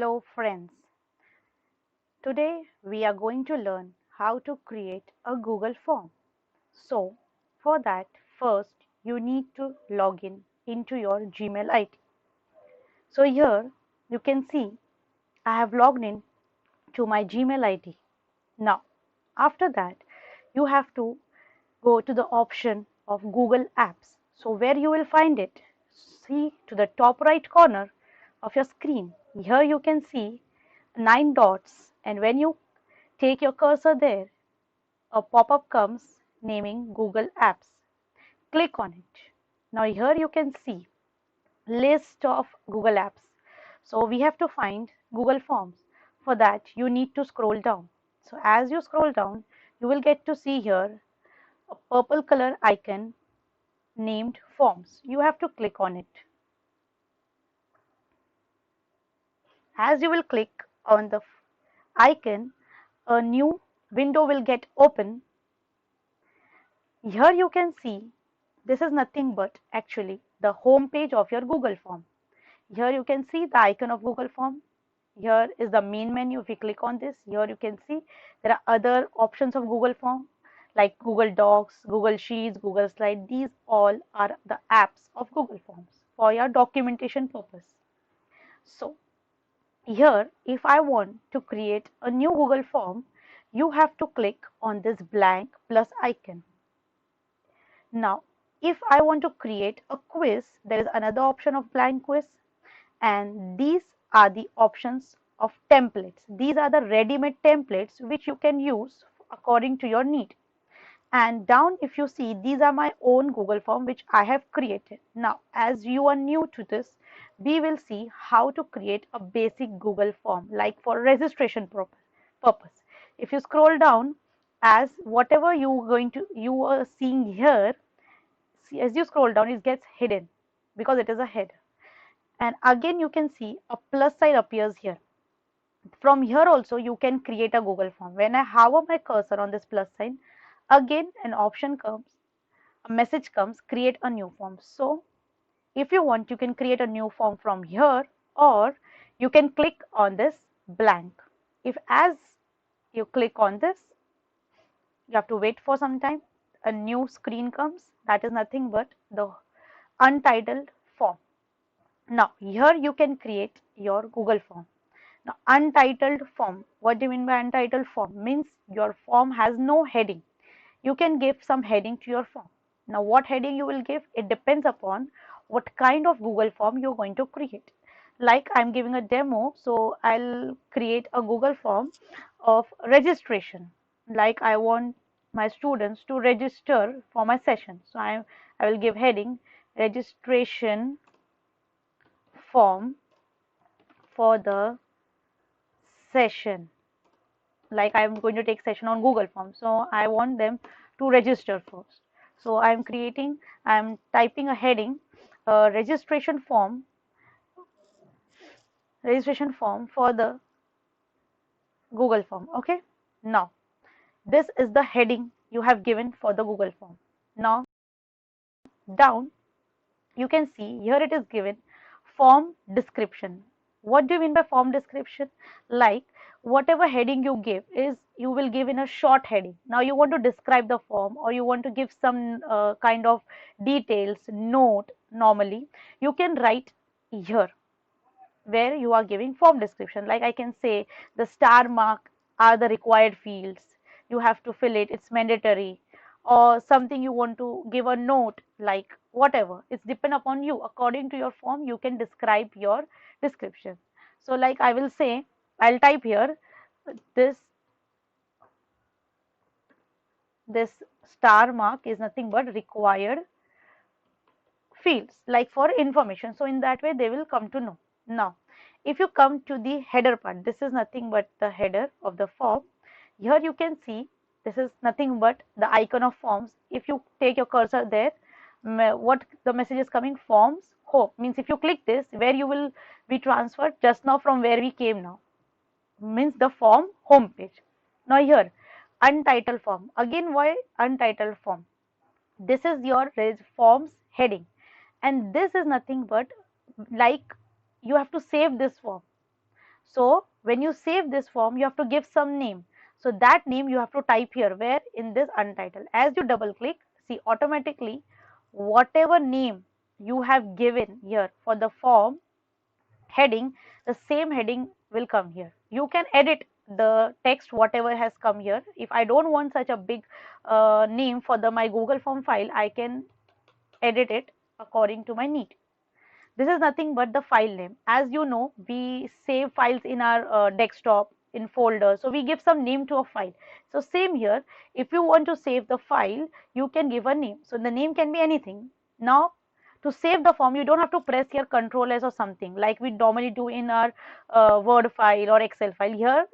Hello friends. Today we are going to learn how to create a Google form. So for that first you need to log in into your Gmail ID. So here you can see I have logged in to my Gmail ID. Now after that you have to go to the option of Google Apps. So where you will find it, see to the top right corner of your screen. Here you can see 9 dots, and when you take your cursor there, a pop-up comes naming Google Apps. Click on it. Now here you can see list of Google Apps. So we have to find Google Forms. For that you need to scroll down. So as you scroll down, you will get to see here a purple color icon named Forms. You have to click on it. As you will click on the icon, a new window will get open. Here you can see this is nothing but actually the home page of your Google form. Here you can see the icon of Google form. Here is the main menu. If you click on this, here you can see there are other options of Google form like Google Docs, Google Sheets, Google Slide. These all are the apps of Google Forms for your documentation purpose. So here, if I want to create a new Google form, you have to click on this blank plus icon. Now, if I want to create a quiz, there is another option of blank quiz, and these are the options of templates. These are the ready-made templates which you can use according to your need. And down, if you see, these are my own Google form which I have created. Now, as you are new to this, we will see how to create a basic Google form like for registration purpose. If you scroll down, as whatever you are seeing here, see, as you scroll down, it gets hidden because it is a header. And again, you can see a plus sign appears here. From here also you can create a Google form. When I hover my cursor on this plus sign, again an option comes, a message comes, create a new form. So if you want, you can create a new form from here, or you can click on this blank. If as you click on this, you have to wait for some time, a new screen comes, that is nothing but the untitled form. Now here you can create your Google form. Now untitled form, what do you mean by untitled form? Means your form has no heading. You can give some heading to your form. Now what heading you will give, it depends upon what kind of Google form you're going to create. Like I'm giving a demo, so I'll create a Google form of registration. Like I want my students to register for my session. So I will give heading registration form for the session. Like I'm going to take session on Google Form, so I want them to register first. So I'm typing a heading, registration form, registration form for the Google Form. Okay, now this is the heading you have given for the Google Form. Now down you can see here it is given form description. What do you mean by form description? Like whatever heading you give is you will give in a short heading. Now you want to describe the form, or you want to give some kind of details note. Normally you can write here where you are giving form description. Like I can say the star mark are the required fields, you have to fill it, it's mandatory, or something you want to give a note, like whatever, it's depend upon you. According to your form you can describe your description. So like I will say, I'll type here this this star mark is nothing but required fields, like for information. So in that way they will come to know. Now if you come to the header part, this is nothing but the header of the form. Here you can see this is nothing but the icon of forms. If you take your cursor there, what the message is coming, forms home, means if you click this, where you will be transferred just now from where we came now, means the form home page. Now here untitled form, again why untitled form? This is your forms heading, and this is nothing but like you have to save this form. So when you save this form, you have to give some name. So that name you have to type here, where in this untitled. As you double click, see automatically whatever name you have given here for the form heading, the same heading will come here. You can edit the text whatever has come here. If I don't want such a big name for the my Google form file, I can edit it according to my need. This is nothing but the file name. As you know, we save files in our desktop in folders, so we give some name to a file. So same here, if you want to save the file, you can give a name. So the name can be anything. Now to save the form, you don't have to press here Control S or something like we normally do in our Word file or Excel file. Here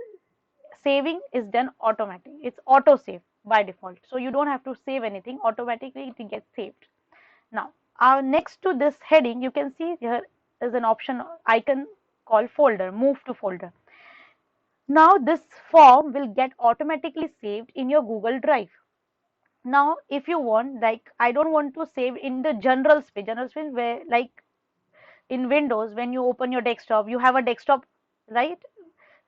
saving is done automatic. It's auto save by default, so you don't have to save anything. Automatically it gets saved. Now, next to this heading, you can see here is an option icon called folder, move to folder. Now, this form will get automatically saved in your Google Drive. Now, if you want, like, I don't want to save in the general space where, like, in Windows, when you open your desktop, you have a desktop, right?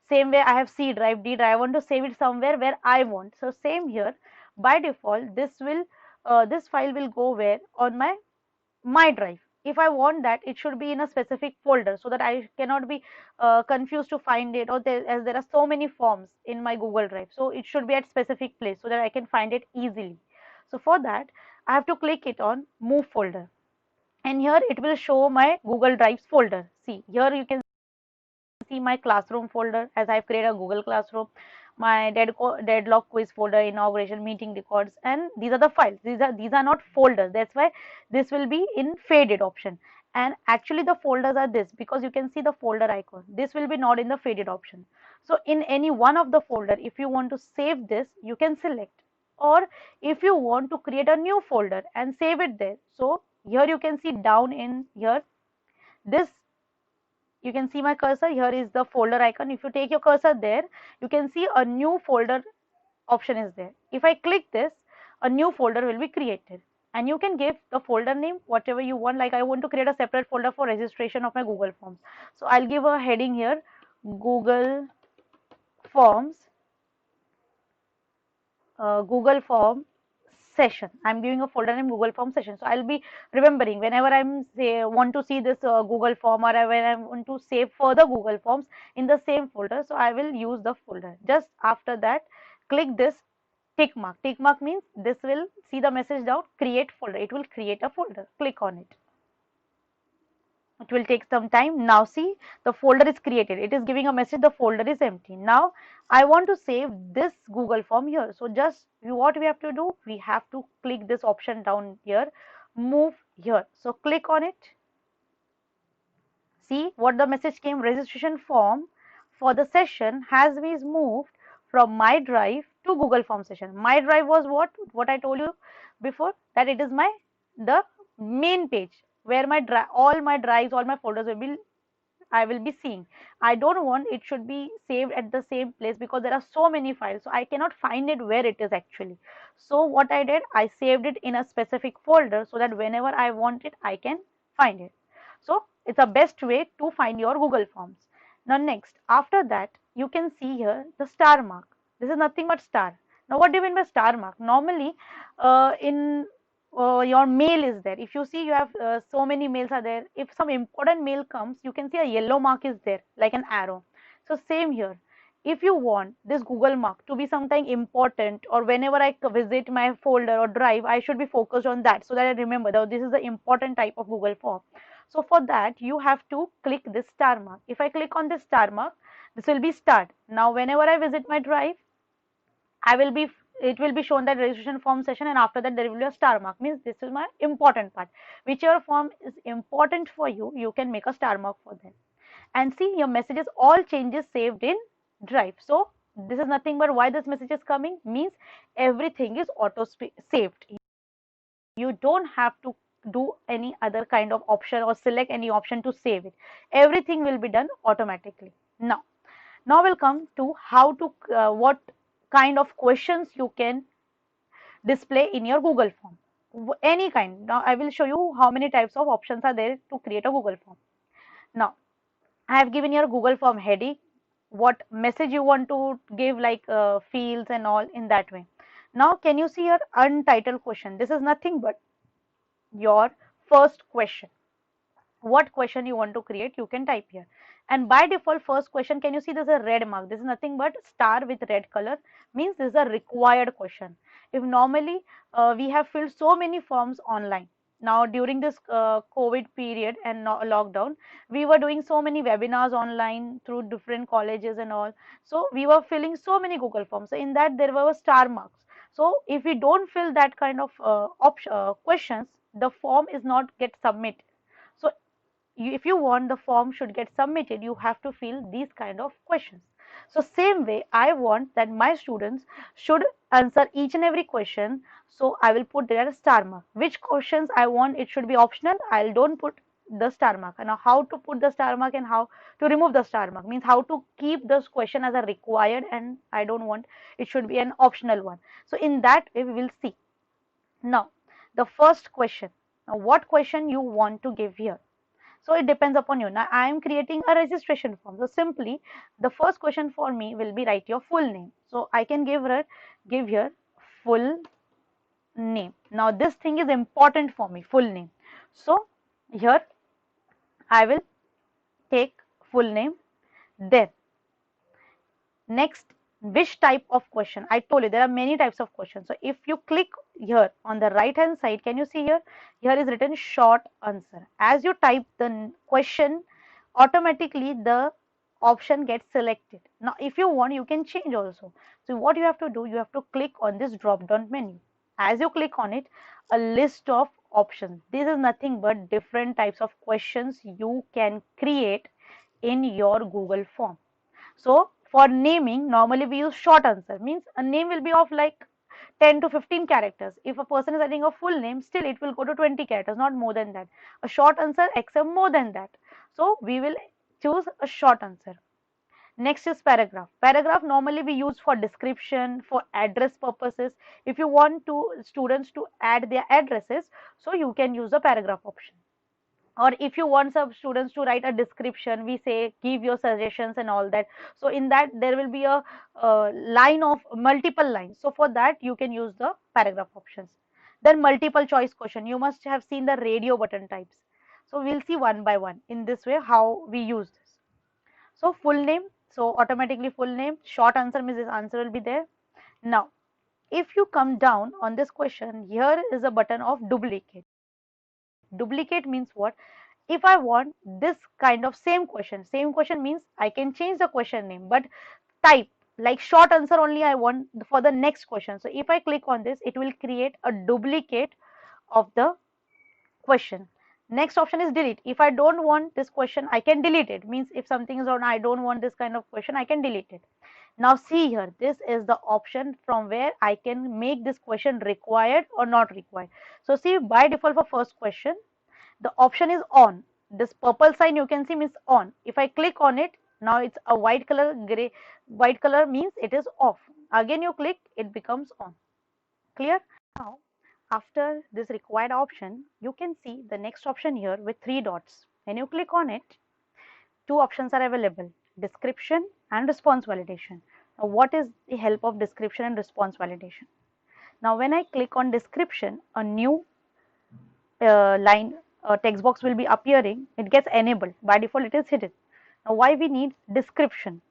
Same way I have C drive, D drive, I want to save it somewhere where I want. So, same here, by default, this file will go where on my drive. If I want that, it should be in a specific folder so that I cannot be confused to find it, or as there are so many forms in my Google Drive, so it should be at specific place so that I can find it easily. So for that, I have to click it on move folder, and here it will show my Google Drive's folder. See here, you can see my classroom folder, as I've created a Google Classroom, my deadlock quiz folder, inauguration meeting records, and these are the files. These are not folders. That's why this will be in faded option. And actually the folders are this, because you can see the folder icon. This will be not in the faded option. So in any one of the folder, if you want to save this, you can select. Or if you want to create a new folder and save it there, so here you can see down in here, this you can see my cursor. Here is the folder icon. If you take your cursor there, you can see a new folder option is there. If I click this, a new folder will be created, and you can give the folder name whatever you want. Like I want to create a separate folder for registration of my Google Forms, so I'll give a heading here, Google Forms, Google Form session. I'm giving a folder name Google Form session. So I'll be remembering whenever I'm want to see this Google Form, or when I want to save further Google Forms in the same folder. So I will use the folder. Just after that, click this tick mark. Tick mark means this will see the message down, create folder. It will create a folder. Click on it. It will take some time. Now see, the folder is created. It is giving a message the folder is empty. Now I want to save this Google form here. So just what we have to do, we have to click this option down here, move here. So click on it. See what the message came, registration form for the session has been moved from my drive to Google form session. My drive was what I told you before, that it is my the main page where my all my drives, all my folders will be, I will be seeing. I don't want it should be saved at the same place because there are so many files, so I cannot find it where it is actually. So what I did, I saved it in a specific folder so that whenever I want it, I can find it. So it's a best way to find your Google Forms. Now next, after that, you can see here the star mark. This is nothing but star. Now what do you mean by star mark? Normally in your mail is there. If you see you have so many mails are there. If some important mail comes, you can see a yellow mark is there like an arrow. So same here. If you want this Google mark to be something important, or whenever I visit my folder or drive, I should be focused on that so that I remember that this is the important type of Google form. So for that, you have to click this star mark. If I click on this star mark, this will be start. Now whenever I visit my drive, it will be shown that registration form session, and after that there will be a star mark, means this is my important part. Whichever form is important for you, you can make a star mark for them. And see, your messages, all changes saved in drive. So this is nothing but why this message is coming, means everything is auto saved. You don't have to do any other kind of option or select any option to save it. Everything will be done automatically. Now we'll come to how to what kind of questions you can display in your Google form. Any kind. Now I will show you how many types of options are there to create a Google form. Now I have given your Google form heading, what message you want to give, like fields and all in that way. Now can you see your untitled question? This is nothing but your first question. What question you want to create, you can type here. And by default, first question, can you see there's a red mark? This is nothing but star with red color, means this is a required question. If normally we have filled so many forms online, now during this COVID period and lockdown, we were doing so many webinars online through different colleges and all. So we were filling so many Google forms. So in that there were star marks. So if we don't fill that kind of questions, the form is not get submitted. So if you want the form should get submitted, you have to fill these kind of questions. So same way, I want that my students should answer each and every question. So I will put there a star mark. Which questions I want, it should be optional, I don't put the star mark. And now how to put the star mark and how to remove the star mark, means how to keep this question as a required and I don't want it should be an optional one. So in that way we will see. Now the first question, now what question you want to give here? So it depends upon you. Now I am creating a registration form. So simply the first question for me will be write your full name. So I can give here full name. Now this thing is important for me, full name. So here I will take full name. Then next, which type of question? I told you there are many types of questions. So if you click here on the right hand side, can you see here? Here is written short answer. As you type the question, automatically the option gets selected. Now if you want, you can change also. So what you have to do, you have to click on this drop down menu. As you click on it, a list of options. This is nothing but different types of questions you can create in your Google form. So for naming, normally we use short answer, means a name will be of like 10 to 15 characters. If a person is adding a full name, still it will go to 20 characters, not more than that. A short answer accept more than that. So we will choose a short answer. Next is paragraph. Paragraph normally we use for description, for address purposes. If you want to students to add their addresses, so you can use the paragraph option. Or if you want some students to write a description, we say give your suggestions and all that. So in that there will be a line of multiple lines. So for that you can use the paragraph options. Then multiple choice question, you must have seen the radio button types. So we'll see one by one in this way how we use this. So full name, so automatically full name. Short answer means this answer will be there. Now if you come down on this question, here is a button of duplicate. Duplicate means what? If I want this kind of same question means I can change the question name, but type like short answer only I want for the next question. So if I click on this, it will create a duplicate of the question. Next option is delete. If I don't want this question, I can delete it. Means if something is on, I don't want this kind of question, I can delete it. Now see here, this is the option from where I can make this question required or not required. So see, by default for first question, the option is on. This purple sign you can see means on. If I click on it, now it's a white color, gray. White color means it is off. Again you click, it becomes on. Clear? Now after this required option, you can see the next option here with three dots. When you click on it, two options are available, description and response validation. Now what is the help of description and response validation? Now when I click on description, a new line text box will be appearing. It gets enabled. By default it is hidden. Now why we need description?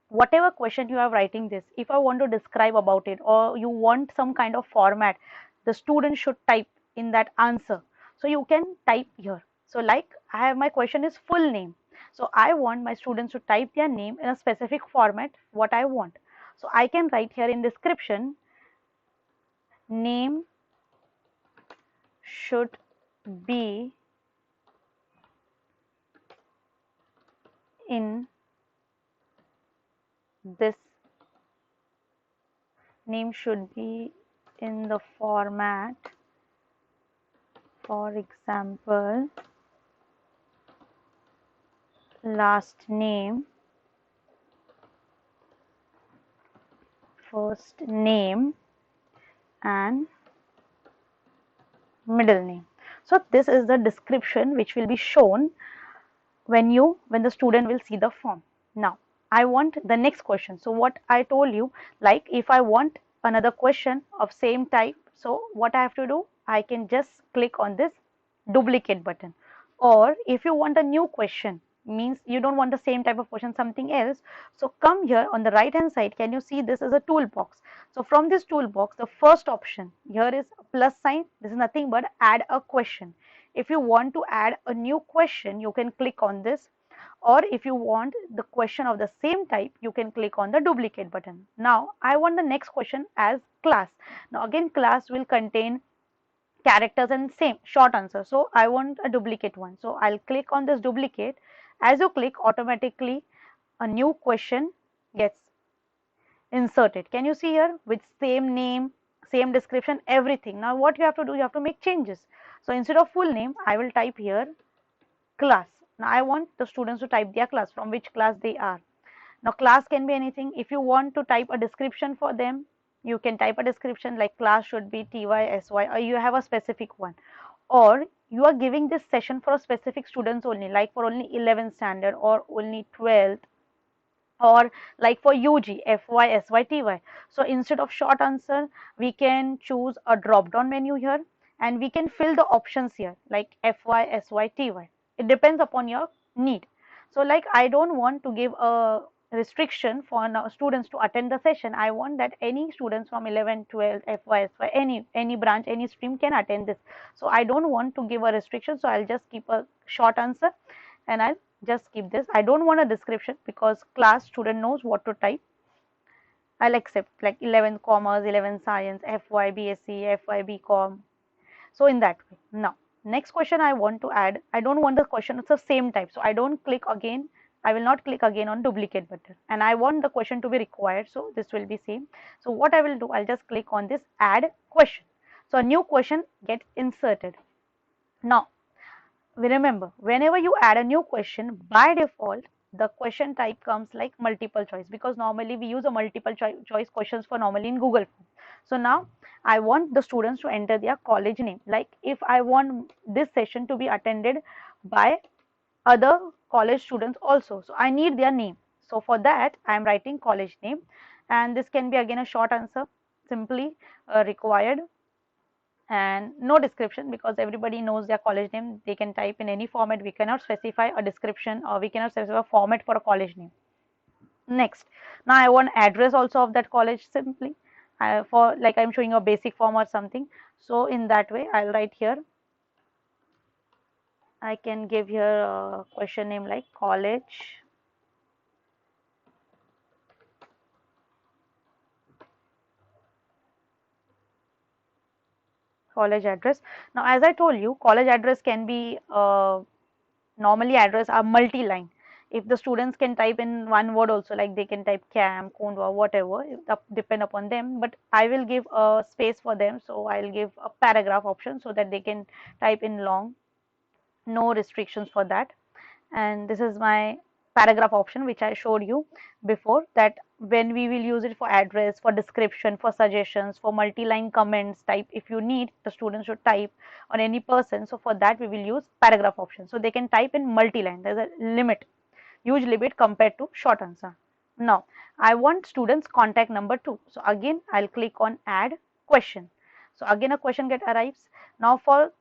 Whatever question you are writing this, if I want to describe about it or you want some kind of format the student should type in that answer, so you can type here. So like I have, my question is full name, so I want my students to type their name in a specific format what I want. So I can write here in description, name should be in this, name should be in the format, for example, last name, first name and middle name. So this is the description which will be shown when the student will see the form. Now I want the next question. So what I told you, like if I want another question of same type, so what I have to do, I can just click on this duplicate button. Or if you want a new question, means you don't want the same type of question, something else, so come here on the right hand side. Can you see this is a toolbox? So from this toolbox, the first option here is a plus sign. This is nothing but add a question. If you want to add a new question, you can click on this, or if you want the question of the same type, you can click on the duplicate button. Now I want the next question as class. Now again, class will contain characters and same short answer, so I want a duplicate one, so I'll click on this duplicate. As you click, automatically a new question gets inserted. Can you see here, with same name, same description, everything. Now what you have to do, you have to make changes. So instead of full name, I will type here class. Now I want the students to type their class, from which class they are. Now class can be anything. If you want to type a description for them, you can type a description like class should be TYSY, or you have a specific one. Or you are giving this session for a specific students only, like for only 11th standard or only 12th, or like for UG, FY, SY, TY. So instead of short answer, we can choose a drop down menu here, and we can fill the options here like FY, SY, TY. It depends upon your need. So like I don't want to give a restriction for now students to attend the session. I want that any students from 11, 12, FY, SY, any branch, any stream can attend this. So I don't want to give a restriction, so I'll just keep a short answer, and I'll just keep this. I don't want a description because class student knows what to type. I'll accept like 11th commerce, 11th science, FY BSc, FY BCom. So in that way. Now next question I want to add, I don't want the question it's the same type, so I don't click again. I will not click again on duplicate button, and I want the question to be required, so this will be same. So what I will do, I'll just click on this add question. So a new question gets inserted. Now remember, whenever you add a new question, by default the question type comes like multiple choice, because normally we use a multiple choice questions for normally in Google Form. So now I want the students to enter their college name. Like if I want this session to be attended by other college students also, so I need their name. So for that I am writing college name, and this can be again a short answer, simply required, and no description, because everybody knows their college name. They can type in any format. We cannot specify a description, or we cannot specify a format for a college name. Next, now I want address also of that college, simply for like I'm showing a basic form or something. So in that way I'll write here, I can give here a question name like college address. Now as I told you, college address can be normally address are multi-line. If the students can type in one word also, like they can type camp, Kondwa, whatever, depend upon them, but I will give a space for them, so I'll give a paragraph option so that they can type in long, no restrictions for that. And this is my paragraph option which I showed you before, that when we will use it for address, for description, for suggestions, for multi-line comments type, if you need the students to type on any person, so for that we will use paragraph option, so they can type in multi-line. There's a limit, huge limit compared to short answer. Now I want students contact number too, so again I'll click on add question. So again a question get arrives. Now for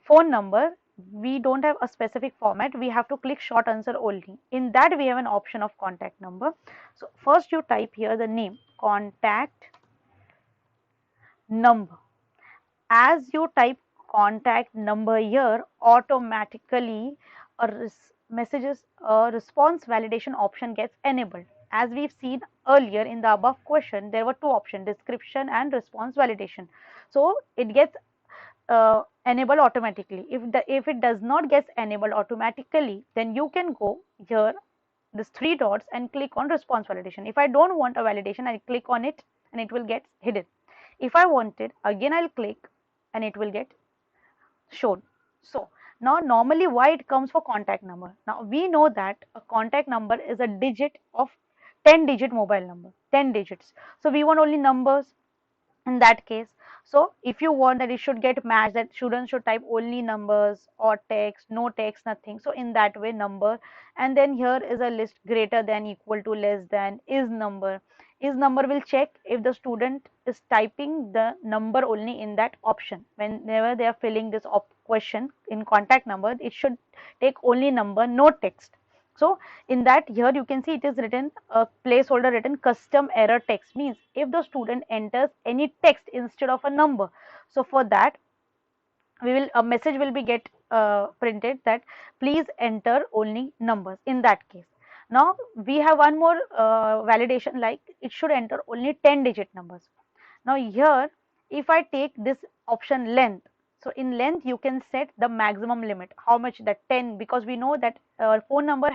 phone number, we don't have a specific format, we have to click short answer only. In that we have an option of contact number. So first you type here the name, contact number. As you type contact number here, automatically messages response validation option gets enabled. As we've seen earlier in the above question, there were two options, description and response validation. So it gets enable automatically. If it does not get enabled automatically, then you can go here this three dots and click on response validation. If I don't want a validation, I click on it and it will get hidden. If I want it, again I'll click and it will get shown. So now normally why it comes for contact number. Now we know that a contact number is a digit of 10-digit mobile number, 10 digits. So we want only numbers in that case. So if you want that it should get matched, that students should type only numbers or text, no text, nothing. So in that way, number, and then here is a list greater than, equal to, less than, is number. Is number will check if the student is typing the number only in that option. Whenever they are filling this question in contact number, it should take only number, no text. So in that, here you can see it is written a placeholder written custom error text, means if the student enters any text instead of a number, so for that we will, a message will be get printed that please enter only numbers in that case. Now we have one more validation, like it should enter only 10-digit numbers. Now here, if I take this option length, so in length you can set the maximum limit, how much, that 10, because we know that phone number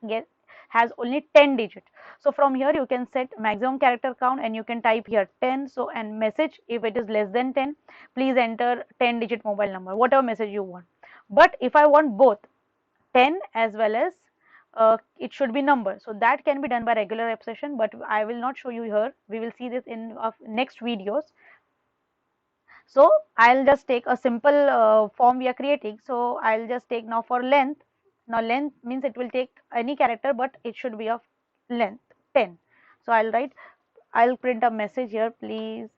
get has only 10 digits. So from here you can set maximum character count and you can type here 10. So and message, if it is less than 10, please enter 10-digit mobile number, whatever message you want. But if I want both 10 as well as it should be number, so that can be done by regular expression, but I will not show you here. We will see this in next videos. So I'll just take a simple form we are creating. So I'll just take now for length. Now length means it will take any character, but it should be of length 10. So I'll print a message here, please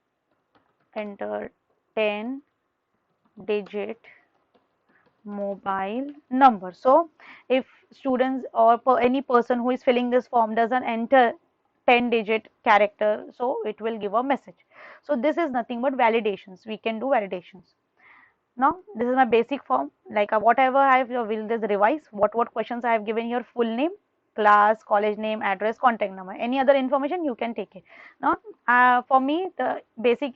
enter 10 digit mobile number. So if students or any person who is filling this form doesn't enter 10-digit character, so it will give a message. So this is nothing but validations. We can do validations. Now this is my basic form, like whatever I have, will just revise what questions I have given here: full name, class, college name, address, contact number. Any other information you can take it. Now for me the basic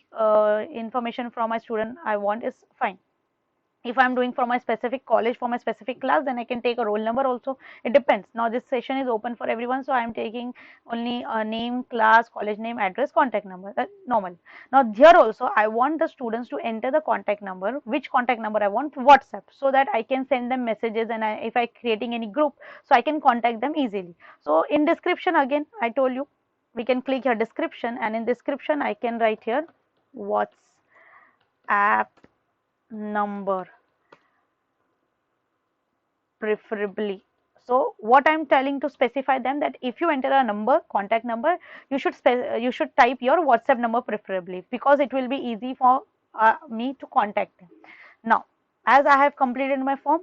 information from my student I want is fine. If I'm doing for my specific college, for my specific class, then I can take a roll number also. It depends. Now this session is open for everyone, so I'm taking only a name, class, college name, address, contact number. That's normal. Now here also I want the students to enter the contact number, which contact number I want, WhatsApp, so that I can send them messages, and if I creating any group, so I can contact them easily. So in description, again I told you, we can click here description, and in description I can write here WhatsApp number preferably. So what I'm telling to specify them, that if you enter a number, contact number, you should type your WhatsApp number preferably, because it will be easy for me to contact them. Now as I have completed my form,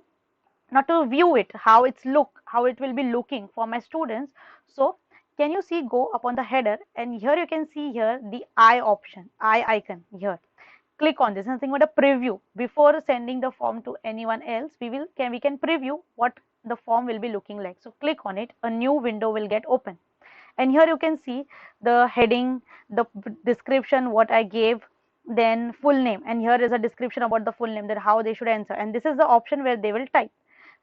now to view it, how it will be looking for my students. So can you see, go upon the header, and here you can see here the eye option, eye icon here. Click on this, nothing but a preview. Before sending the form to anyone else, we can preview what the form will be looking like. So click on it, a new window will get open, and here you can see the heading, the description what I gave, then full name, and here is a description about the full name, that how they should answer, and this is the option where they will type,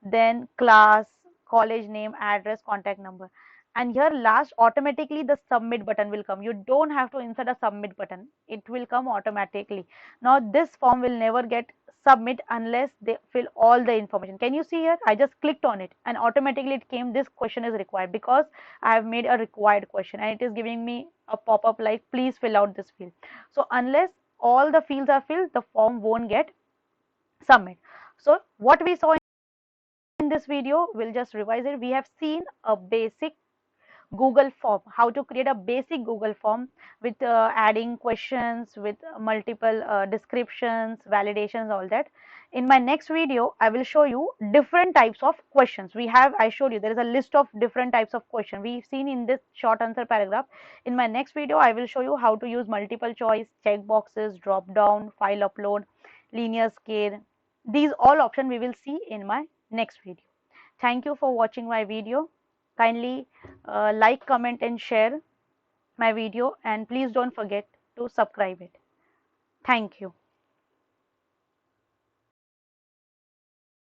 then class, college name, address, contact number. And here last, automatically the submit button will come. You don't have to insert a submit button, it will come automatically. Now this form will never get submit unless they fill all the information. Can you see here, I just clicked on it and automatically it came, this question is required, because I have made a required question, and it is giving me a pop-up like please fill out this field. So unless all the fields are filled, the form won't get submit. So what we saw in this video, we'll just revise it. We have seen a basic Google form, how to create a basic Google form with adding questions, with multiple descriptions, validations, all that. In my next video, I will show you different types of questions. I showed you there is a list of different types of questions we've seen in this short answer paragraph. In my next video, I will show you how to use multiple choice, check boxes, drop down, file upload, linear scale. These all options we will see in my next video. Thank you for watching my video. Kindly like, comment and share my video, and please don't forget to subscribe it. Thank you.